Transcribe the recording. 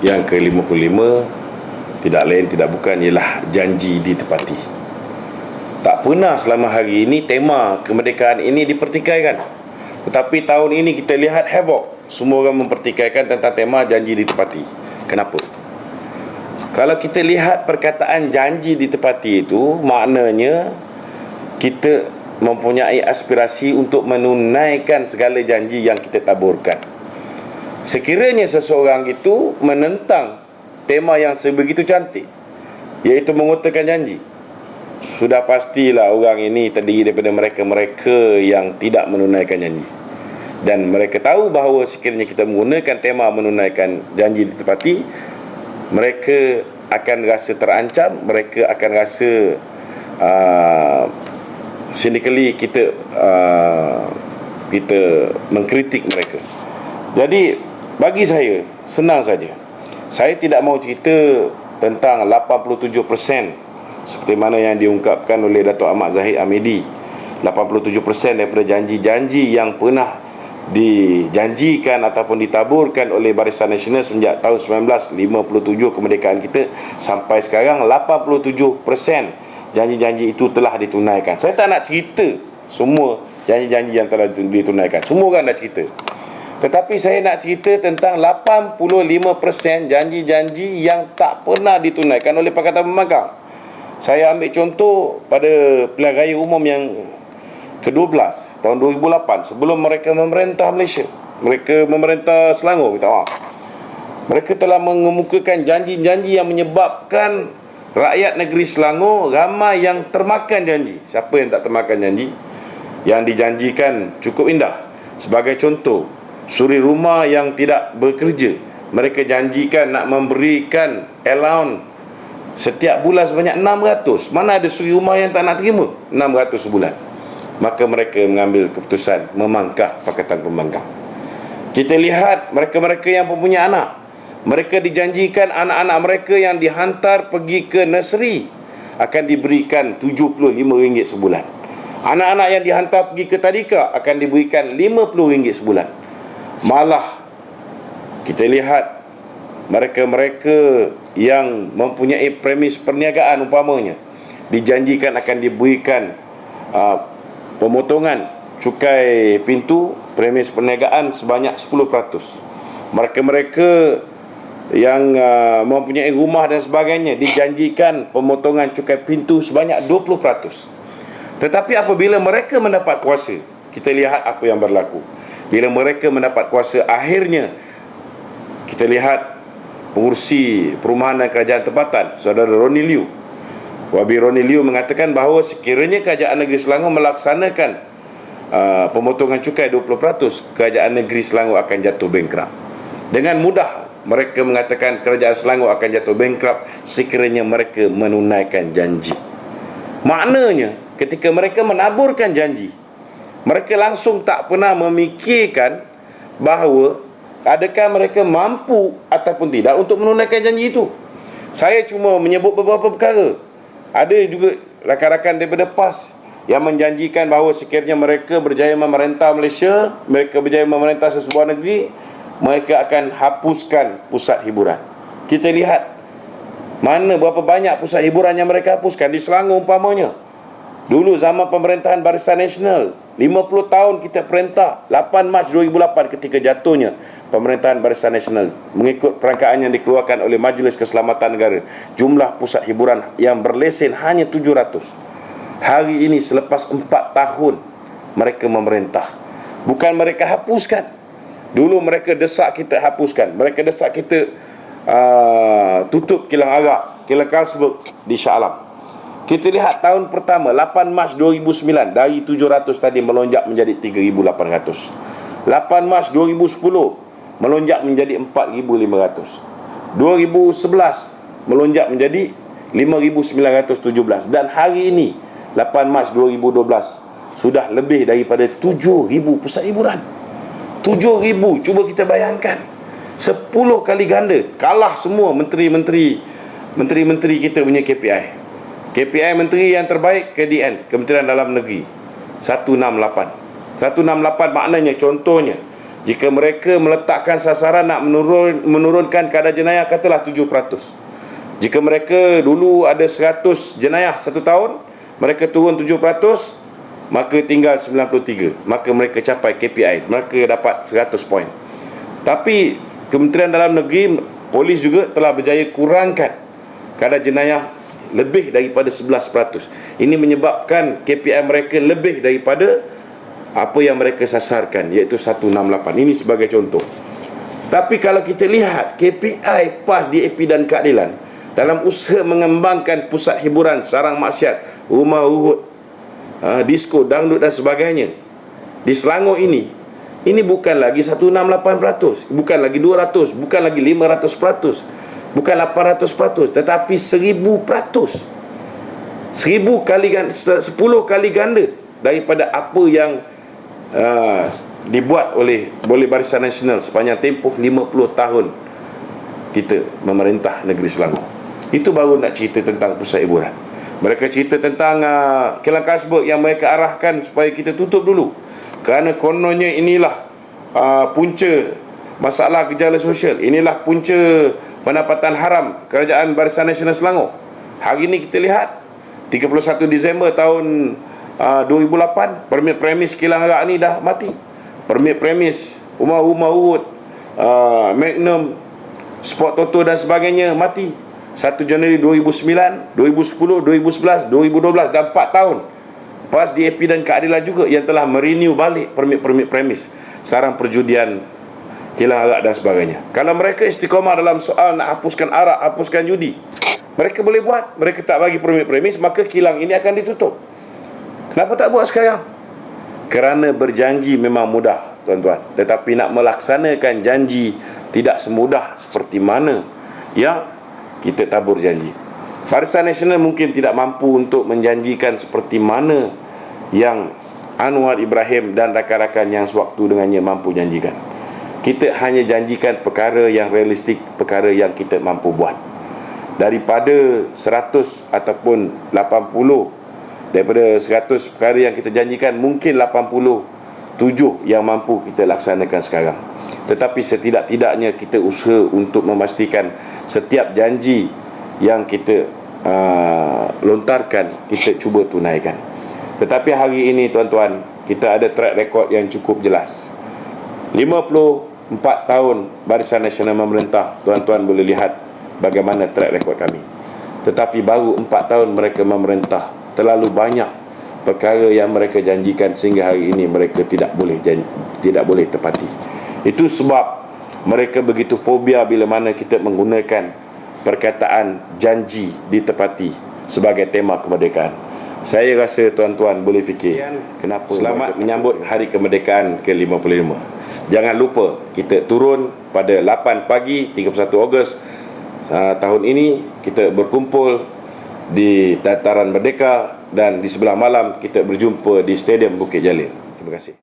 Yang ke-55, tidak lain tidak bukan ialah janji ditepati. Tak pernah selama hari ini tema kemerdekaan ini dipertikaikan. Tetapi tahun ini kita lihat havoc. Semua orang mempertikaikan tentang tema janji ditepati. Kenapa? Kalau kita lihat perkataan janji ditepati itu, maknanya kita mempunyai aspirasi untuk menunaikan segala janji yang kita taburkan. Sekiranya seseorang itu menentang tema yang sebegitu cantik, iaitu mengutarakan janji, sudah pastilah orang ini terdiri daripada mereka-mereka yang tidak menunaikan janji. Dan mereka tahu bahawa sekiranya kita menggunakan tema menunaikan janji ditepati, mereka akan rasa terancam, mereka akan rasa cynically kita mengkritik mereka. Jadi bagi saya senang saja. Saya tidak mau cerita tentang 87% seperti mana yang diungkapkan oleh Dato' Ahmad Zahid Hamidi. 87% daripada janji-janji yang pernah dijanjikan ataupun ditaburkan oleh Barisan Nasional sejak tahun 1957 kemerdekaan kita sampai sekarang, 87% janji-janji itu telah ditunaikan. Saya tak nak cerita semua janji-janji yang telah ditunaikan. Semua orang dah cerita. Tetapi saya nak cerita tentang 85% janji-janji yang tak pernah ditunaikan oleh Pakatan Pembangkang. Saya ambil contoh pada pilihan raya umum yang ke-12 tahun 2008, sebelum mereka memerintah Malaysia, mereka memerintah Selangor, minta maaf, mereka telah mengemukakan janji-janji yang menyebabkan rakyat negeri Selangor ramai yang termakan janji. Siapa yang tak termakan janji? Yang dijanjikan cukup indah. Sebagai contoh, suri rumah yang tidak bekerja, mereka janjikan nak memberikan allowance setiap bulan sebanyak 600. Mana ada suri rumah yang tak nak terima 600 sebulan? Maka mereka mengambil keputusan memangkah Pakatan Pembangkang. Kita lihat mereka-mereka yang mempunyai anak, mereka dijanjikan anak-anak mereka yang dihantar pergi ke nursery akan diberikan RM75 sebulan. Anak-anak yang dihantar pergi ke tadika akan diberikan RM50 sebulan. Malah kita lihat mereka-mereka yang mempunyai premis perniagaan umpamanya dijanjikan akan diberikan pemotongan cukai pintu premis perniagaan sebanyak 10%. Mereka-mereka yang mempunyai rumah dan sebagainya dijanjikan pemotongan cukai pintu sebanyak 20%. Tetapi apabila mereka mendapat kuasa, kita lihat apa yang berlaku. Bila mereka mendapat kuasa, akhirnya kita lihat pengurusi perumahan dan kerajaan tempatan, Saudara Ronnie Liu, Wabi Ronnie Liu mengatakan bahawa sekiranya Kerajaan Negeri Selangor melaksanakan pemotongan cukai 20%, Kerajaan Negeri Selangor akan jatuh bankrupt. Dengan mudah mereka mengatakan Kerajaan Selangor akan jatuh bankrupt sekiranya mereka menunaikan janji. Maknanya ketika mereka menaburkan janji, mereka langsung tak pernah memikirkan bahawa adakah mereka mampu ataupun tidak untuk menunaikan janji itu. Saya cuma menyebut beberapa perkara. Ada juga rakan-rakan daripada PAS yang menjanjikan bahawa sekiranya mereka berjaya memerintah Malaysia, mereka berjaya memerintah sesebuah negeri, mereka akan hapuskan pusat hiburan. Kita lihat mana berapa banyak pusat hiburan yang mereka hapuskan di Selangor umpamanya. Dulu zaman pemerintahan Barisan Nasional, 50 tahun kita perintah, 8 Mac 2008 ketika jatuhnya pemerintahan Barisan Nasional, mengikut perangkaan yang dikeluarkan oleh Majlis Keselamatan Negara, jumlah pusat hiburan yang berlesen hanya 700. Hari ini selepas 4 tahun mereka memerintah, bukan mereka hapuskan. Dulu mereka desak kita hapuskan, mereka desak kita tutup kilang arak, kilang Carlsberg di Shah Alam. Kita lihat tahun pertama 8 Mac 2009, dari 700 tadi melonjak menjadi 3,800. 8 Mac 2010 melonjak menjadi 4,500. 2011 melonjak menjadi 5,917. Dan hari ini 8 Mac 2012 sudah lebih daripada 7,000 pusat hiburan. 7,000, cuba kita bayangkan, 10 kali ganda. Kalah semua menteri-menteri kita punya KPI. KPI menteri yang terbaik KDN, Kementerian Dalam Negeri, 168. 168 maknanya, contohnya, Jika mereka meletakkan sasaran nak menurunkan kadar jenayah, katalah 7%. Jika mereka dulu ada 100 jenayah satu tahun, mereka turun 7%, maka tinggal 93. Maka mereka capai KPI, mereka dapat 100 poin. Tapi Kementerian Dalam Negeri, polis juga telah berjaya kurangkan kadar jenayah lebih daripada 11%. Ini menyebabkan KPI mereka lebih daripada apa yang mereka sasarkan, iaitu 168. Ini sebagai contoh. Tapi kalau kita lihat KPI PAS, DAP dan Keadilan dalam usaha mengembangkan pusat hiburan, sarang maksiat, rumah urut, disko, dangdut dan sebagainya di Selangor ini bukan lagi 168%, bukan lagi 200%, bukan lagi 500%, bukan 800%, tetapi 1000%. 1000 kali ganda, 10 kali ganda daripada apa yang dibuat oleh Barisan Nasional sepanjang tempoh 50 tahun kita memerintah negeri Selangor. Itu baru nak cerita tentang pusat hiburan. Mereka cerita tentang kilang Carlsberg yang mereka arahkan supaya kita tutup dulu, kerana kononnya inilah punca masalah gejala sosial, inilah punca pendapatan haram kerajaan Barisan Nasional Selangor. Hari ini kita lihat 31 Disember tahun 2008, permit premis kilang arak ni dah mati. Permit premis rumah urut, Magnum, Sport Toto dan sebagainya mati. 1 Januari 2009, 2010, 2011, 2012 dan 4 tahun. PAS, DAP dan Keadilan juga yang telah merenew balik permit premis sarang perjudian, kilang arak dan sebagainya. Kalau mereka istiqamah dalam soal nak hapuskan arak, hapuskan judi, mereka boleh buat. Mereka tak bagi permit premis, maka kilang ini akan ditutup. Kenapa tak buat sekarang? Kerana berjanji memang mudah, tuan-tuan, tetapi nak melaksanakan janji tidak semudah seperti mana yang kita tabur janji. Barisan Nasional mungkin tidak mampu untuk menjanjikan seperti mana yang Anwar Ibrahim dan rakan-rakan yang sewaktu dengannya mampu janjikan. Kita hanya janjikan perkara yang realistik, perkara yang kita mampu buat. Daripada 100 ataupun 80, daripada 100 perkara yang kita janjikan, mungkin 87 yang mampu kita laksanakan sekarang. Tetapi setidak-tidaknya kita usaha untuk memastikan setiap janji yang kita lontarkan, kita cuba tunaikan. Tetapi hari ini, tuan-tuan, kita ada track record yang cukup jelas. 54 tahun Barisan Nasional memerintah, tuan-tuan boleh lihat bagaimana track record kami. Tetapi baru 4 tahun mereka memerintah, terlalu banyak perkara yang mereka janjikan sehingga hari ini mereka tidak boleh tepati. Itu sebab mereka begitu fobia bila mana kita menggunakan perkataan janji ditepati sebagai tema kemerdekaan. Saya rasa tuan-tuan boleh fikir, kenapa selamat menyambut Hari Kemerdekaan ke-55. Jangan lupa kita turun pada 8 pagi 31 Ogos tahun ini, kita berkumpul di Dataran Merdeka, dan di sebelah malam kita berjumpa di Stadium Bukit Jalil. Terima kasih.